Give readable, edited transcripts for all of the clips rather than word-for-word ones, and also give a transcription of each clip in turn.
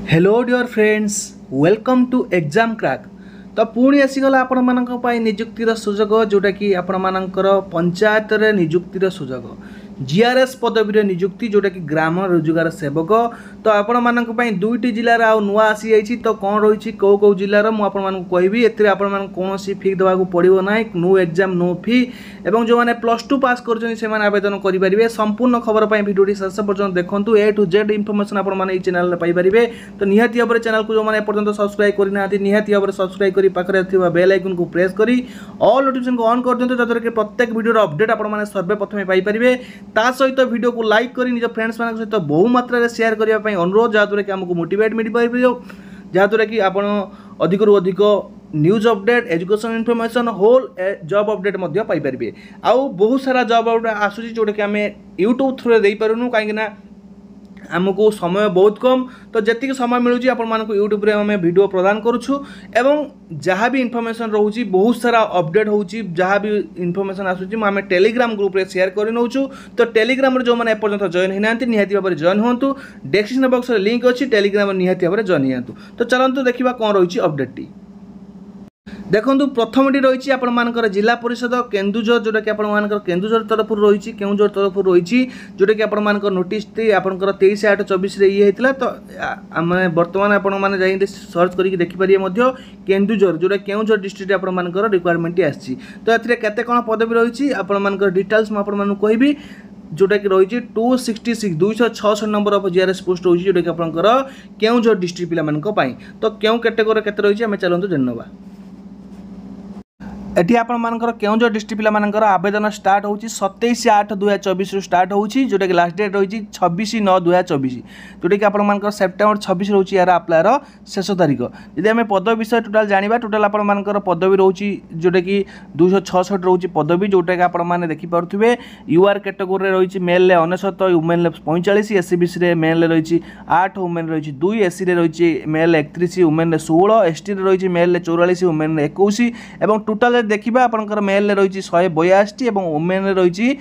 Hello dear friends welcome to exam crack. तो पुणी आसीगला आपण मानक पई नियुक्तिर सुजोग जोटा कि आपण मानकर पंचायत रे नियुक्तिर सुजोग जीआरएस पदवी नियुक्ति जोटा कि ग्राम रोजगार सेवक। तो आपण मानक पई दुईटी जिल्लार आ नुआ आसी जाइछि। तो कौन रही कौ कौ जिल्लार मु आपण मानक कहबी। एथिरे आपण मानक कोनोसी फी देबाकू पड़िबो नाही, नो एग्जाम नो फी। एवं जो माने +2 पास करछन से माने आवेदन करि परिबे। संपूर्ण खबर पई वीडियोटी शेष पर्यंत देखंतु। ए टू जेड इन्फॉर्मेशन आपण माने ई चैनल रे पाई परिबे। तो निहाती भाबरे चैनल को जो माने पर्यंत सब्सक्राइब करि नाथि निहाती भाबरे सब्सक्राइब करि पाखरे थिबा बेल आइकन को प्रेस करी ऑल नोटिफिकेशन को ऑन कर दियंतु, जदर के प्रत्येक वीडियो अपडेट आपण माने सर्वे प्रथमे पाई परिबे। ता सहित वीडियो को लाइक करी निज फ्रेंड्स मान सहित बहु मात्रा रे शेयर करिया पई अनुरोध, जहाद्वारा कि हमको मोटिवेट मिल पाइबो, जहाद्वारा कि आपण अधिक रु अधिक news update education information whole job update मध्य पाई परिबे। आउ बहुत सारा जॉब अपडेट आसुची जोटा कि आम यूट्यूब थ्रू दे पारुनु, कहीं आमको समय बहुत कम। तो जी समय मिलूँ आपण यूट्यूब रे आम वीडियो प्रदान करुछु। एवं जहाँ भी इन्फॉर्मेशन रोची बहुत सारा अपडेट होची, जहाँ भी इन्फॉर्मेशन आसुची आम टेलीग्राम ग्रुप रे शेयर कर नौछु। तो टेलीग्राम जो मैंने एपर्यंत जॉइन होना निहाती भाव में जॉइन हूँ। डिस्क्रिप्शन बॉक्स में लिंक अच्छी, टेलीग्राम निहाती भाव में जॉइन होतु। तो चलतु देखा कौन रही अपडेट। देखो प्रथमटी रही आपण मानकर जिला परिषद केन्दुझर, जोटा कि आपण मानकर केन्दुझर तरफ रही केन्दुझर तरफ रही, जोटा कि आपण मानकर नोटिस आपंकर 23/8/24 ये होता। तो आम बर्तमान आपण मैंने जाइए सर्च करके देखिपारे केन्दुझर जोटा केन्दुझर डिस्ट्रिक्ट आपण मानकर रिक्वायरमेंट आसी। तो ए केते कौन पदवी रही आपण मानकर डिटेल्स मुझे कहबी, जोटा कि रही 266 नंबर ऑफ जीआरएस पोस्ट रही, जोटा कि आपंकर केन्दुझर डिस्ट्रिक्ट पिला। तो क्यों कैटेगोरी केते रही आम चलतु जानवा। एटी आपण मानकर केन्दुझर डिस्ट्रिक्ट पिला मानकर आवेदन स्टार्ट होची 27/8/2024 रु स्टार्ट होची, जोटा कि लास्ट डेट रही 26/9/2024, जोटा कि आपण मानकर सेप्टेम्बर 26 रही यार अप्लायर शेष तारीख। यदि आम पदवी विषय टोटाल जानिबा, टोटाल आपण मानकर पदवी रही जोटा कि 266 रही पदवी, जोटा कि आपण माने देखि पारुथिबे। यूआर कैटेगोरी रही मेल 99, वुमेन 45, एससीबीसी रे मेल रही 8, वुमेन रही 2, एससी रे रही मेल 31, वुमेन 16, एसटी रे रही मेल 44, वुमेन 21। एवं टोटाल देखिबा आपनकर मेल रही 182 और वुमेन रही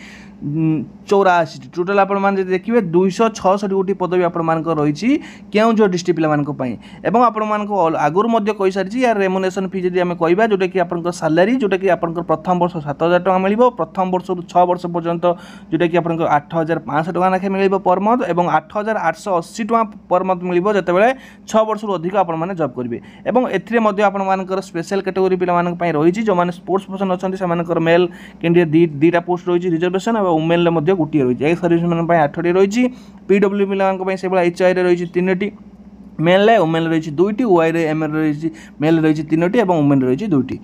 84। टोटाल आपण माने देखिए 266 गोटी पदवी आपण मानकर रही केन्दुझर डिस्ट्रिक्ट पिला मानक पई। एवं आपण मानक आगुर मध्य कहि सारिछि यार रेमुनेशन फी जदि आमे कहबा, जोटा कि आपनकर सैलरी जोटा कि आपनकर प्रथम वर्ष 7,000 टका मिलिबो, प्रथम वर्ष 6 वर्ष पर्यंत जोटा कि आपनकर 8,500 टका नाखे मिलिबो पर मंथ, एवं 8,880 टका पर मंथ मिलिबो जतेबेले 6 वर्ष रु अधिक आपण माने जॉब करिवे। एवं एथिरे मध्य आपण मानकर स्पेशल कैटेगरी पिला मानक पई रही, जो माने स्पोर्ट्स पर्सन अछंती से मानकर मेल कैंडिडेट दीटा पोस्ट रही रिजर्वेशन, और वुमेन मध्य गोटे रही। एक्स सर्विस मैन 8टी रही, पीडब्ल्यू पिला से एचआई रही 3टी, मेल वुमेन रही 2टी, वाई एमएल रही मेल रही 3टी और वुमेन रही 2टी।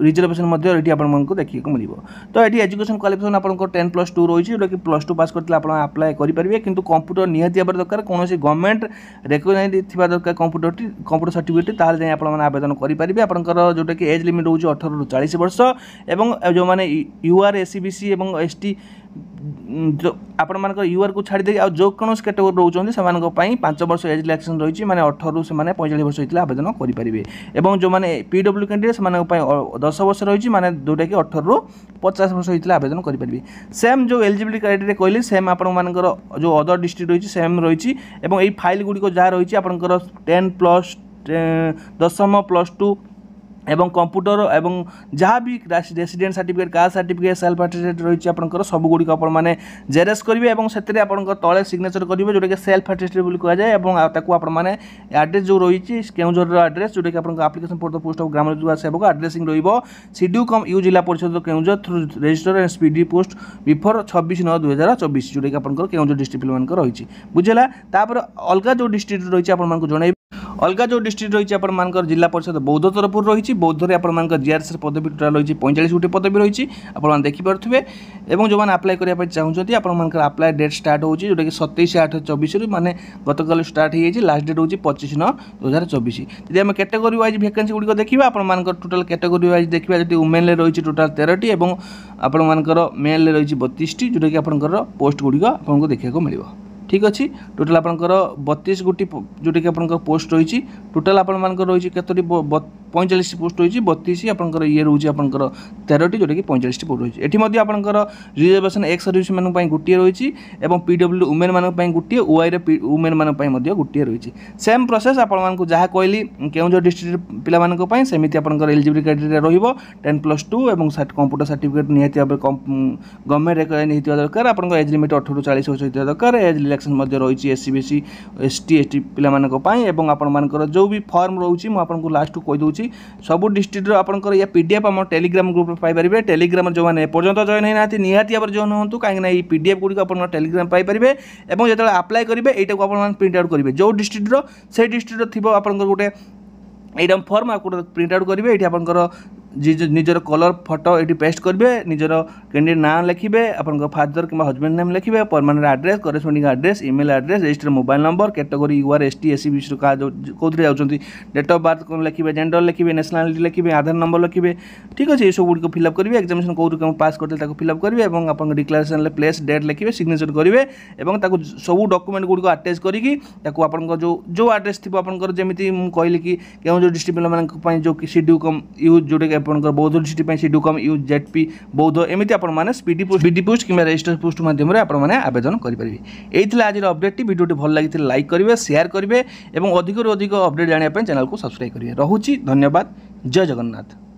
रिजर्वेशन आपको देखा मिल। तो ये एजुकेशन क्वालिफिकेशन आपको 10+2 रही, जोटा कि +2 पास करते आप आप्लाय करेंगे। किंतु कंप्यूटर निहाती भाव दरकार, कौन गवर्नमेंट रेकग्नाइज थी दरकार कंप्यूटर सर्टिफिकेट, ताल जाए आप आवेदन करेंगे। आपंकर जोटा कि एज लिमिट रोज 18 ରୁ 40 वर्ष। एवं जो मैंने यूआर एससीबीसी और एसटी जो आपण मानकर यूआर को छाड़ी दे जो कौन कैटेगोरी रोचे से 5 वर्ष एज रिलैक्सेशन रही, माने 18 ରୁ 45 वर्ष होता आवेदन करेंगे। और जो मैंने पीडब्ल्यू कैंडिडेट से 10 वर्ष रही, माने जोटा कि 18 ରୁ 50 वर्ष होता आवेदन करेंगे। सेम जो एलिजिबिलिटी क्राइटेरिया कहली सेम आपण मानकर जो अदर डिस्ट्रिक्ट रही सेम रही। और ये फाइल गुड़िक जहाँ रही आपंकर 10+, 10th +2 एवं कंप्यूटर एवं जहाँ भी resident certificate, caste certificate, self attested रही आपंकर सब गुड़िक आपने जेरेस करेंगे। और से तले सिग्नेचर करेंगे, जोटा कि सेल्फ अटेस्टेड बोली कहुए। और मैंने एड्रेस जो रही केन्दुझर एड्रेस, जोटा कि आपको application for the post of Gram Rozgar Sevak addressing रू Zila Parishad Keonjhar through register and speedy post before 26/9/2024, जोटा कि आपंकर केन्दुझर डिस्ट्रिक्ट मान रही बुझेगा। तापर अलग जो डिस्ट्रिक्ट रही आपको जन अलग जो डिस्ट्रिक्ट रही आप जिला परिषद बौद्ध तरफ रही, बौद्ध में आप जीआरएस पदवी टोटाल रही 45 गोटी पदवी रही आप देखिपे। और जो मैंने आप्लाय करने चाहते आप आप्लाय डेट स्टार्ट हो जोटा कि 27/8/24 माने गतकाल स्टार्ट हो, लास्ट डेट हूँ 25/9/2024। यदि आम कैटेगरी वाइज वैकेंसी गुड़िक देखा आप टोटाल कैटेगरी वाइज देखा जी वुमेन रही टोटाल 13टी और आपर मेल रही 32टी, जोटा कि आपंकर पोस्ट गुड़िक आपको देखा मिल। ठीक अच्छे टोटाल आपंकर 32 गोटी जोटा कि आप पोस्ट रही टोटाल आप रही कतोटी 45 पोस्ट रही 32 आपंकर ये रोचे आपंकर 13टी जोटा कि 45 पोस्ट रही है। आपंकर रिजर्वेशन एक्स सर्विस मान गोटे रही है पीडब्ल्यू वुमेन मान गोटे ओआई वुमेन मान गोटे रही सेम प्रोसेस आपको जहाँ कहली केउंझर डिस्ट्रिक्ट पिला सेमती आपंकर एलिजिबिलिटी क्राइटेरिया रहिबो 10+2 और कंप्यूटर सर्टिफिकेट निहाती गवर्नमेंट रेकग्नाइज होता दरकार आपंकर एज लिमिट 18 ରୁ 40 वर्ष होता दरकार एज रिलैक्सेशन रही एससी बीसी एसटी एसटी पाई एवं आपर जो भी फॉर्म रोचे मुझे लास्ट कहीदे सब डिस्ट्रिक्ट आपंकर या पीडीएफ आम टेलीग्राम ग्रुप पाइपर टेलीग्राम जो मैंने एपर्तंत जॉइन होना निहाती भाव जॉइन हूँ कहीं पीडीएफ गुड़िक आप टेलीग्राम पाइपर और जो आप्लाय करेंगे यहाँ को प्रिंट आउट करेंगे जो डिस्ट्रिक्टर से डिस्ट्रिक्ट थी आप गोटे यहाँ फर्म आपको प्रिंट आउट करेंगे ये आपंकर निजर कलर फोटो ये पेस्ट करेंगे निजर कैंडिडेट नाम लिखे आपन फादर कि हजबैंड नेम लिखे permanent address corresponding address email address register mobile number category UR ST SC BC क्या कौन जाऊँगी डेट ऑफ बर्थ कौन लिखे जेंडर लिखे नेशनलिटी लिखे आधार नंबर लिखे ठीक अच्छे ये सब गुड़ फिलअप करेंगे एक्जामिनेशन कौन पास करते फिलअप करेंगे और आप डिक्लेरेशन प्लेस डेट लिखे सिग्नेचर करेंगे और सब डॉक्यूमेंट गुड़ अटैच करके जो एड्रेस थी आपंकर जमी कहली कि केउंझर डिस्ट्रिक्ट पिला जो सीडू कम यूज जोटा कि आपंकर बौद्ध डिस्ट्रिक्ट सीडू कम यूज जेडपी बौद्ध एमती आपने स्पीडी पोस्ट कि रजिस्टर पोस्ट माध्यम आपने आवेदन करेंगे। यही आज अपडेट वीडियो भल लगी लाइक करेंगे शेयर करेंगे और अधिक अपडेट जानापी चैनल को सब्सक्राइब करेंगे। रोची धन्यवाद। जय जगन्नाथ।